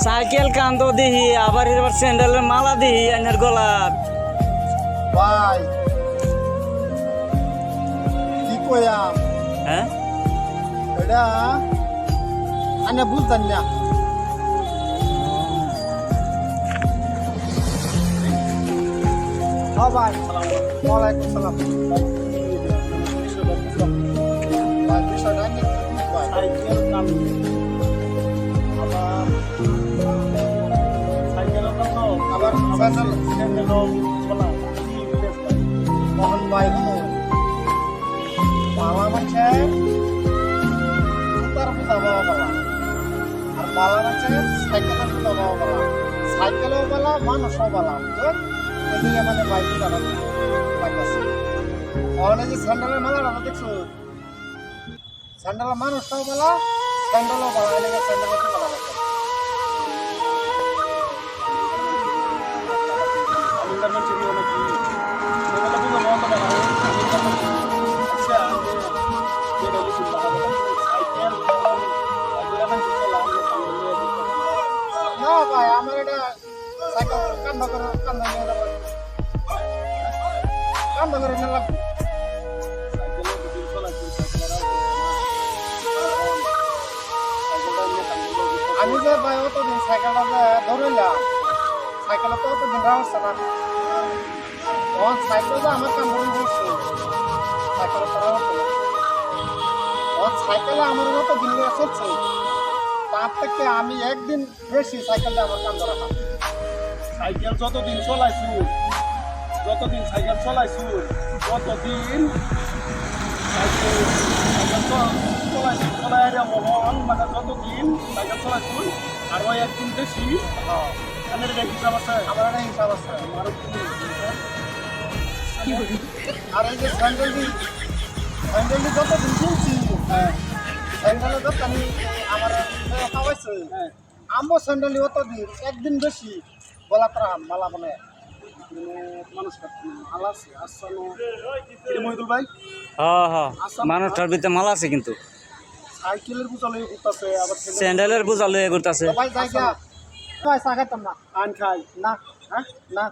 Cycle কান্দ দিহি আবার এবার স্যান্ডেলের মালা দিহি আইনের গলাত। ভাই কি কইয়াম হ্যাঁ এটা আনে বুঝতেন না। হ্যাঁ ভাই ওয়ালাইকুম সালাম। ভাই বিষয়টা নিয়ে ভাই সাইকেল কাম আবার সাইকেল আবার স্যান্ডেল স্যান্ডেল বলা মোহন ভাই বাবা মানছে জুতার বুঝা বাবা বলা আর বালা মানছে সাইকেলের বুঝা বাবা বলা সাইকেলও বলা মানুষও বলা বুঝলেন এদিকে মানে বাইক বুঝানো পাইতেছে তাহলে যে স্যান্ডেলের মালাটা দেখছো স্যান্ডেলের মানুষটাও বলা স্যান্ডেলও বলা এলাকা স্যান্ডেলের বলা আমি তার মধ্যে অনেক এগুলো পুরো বন্ধ করা আচ্ছা যেটা লিখি সাইকেল না ভাই আমার এটা সাইকেল কান্দা করে নিয়ে যাবো কান্দা করে নিয়ে লাগবে আমি যে ভাই অতদিন সাইকেলটা যে ধরলাম সাইকেলটা তো অতদিন রাখছে না তখন সাইকেল যে আমার কান ধরে বসছে সাইকেল তো রাখছে না তখন সাইকেলে আমার মতো দিন চলছে তার থেকে আমি একদিন বেশি সাইকেলটা আমার কান ধরা খাম সাইকেল যতদিন সাইকেল চলাইছু ততদিন সাইকেল চলাই মহন মানে যতদিন সাইকেল চলাইছু আর ওই একদিন বেশি আমার এটা হিসাব আছে আমার একটা হিসাব আছে আমার আর এই যে স্যান্ডেলটি যতদিন কিনছি স্যান্ডেলের যত আমি আমার খাওয়াইছে আমও স্যান্ডেলি অতদিন একদিন বেশি বলা তারা মালা বলে মানুষ ভালো আছে আসসানো মহিদুল ভাই হ্যাঁ হ্যাঁ মানুষটার ভিতরে মালা আছে কিন্তু সাইকেলের বুঝালে ঘুরতেছে আবার স্যান্ডেলের বোঝা লয়ে ঘুরতাছে। ভাই জায়গা ভাই চা খাইতাম না আন খাই না হ্যাঁ না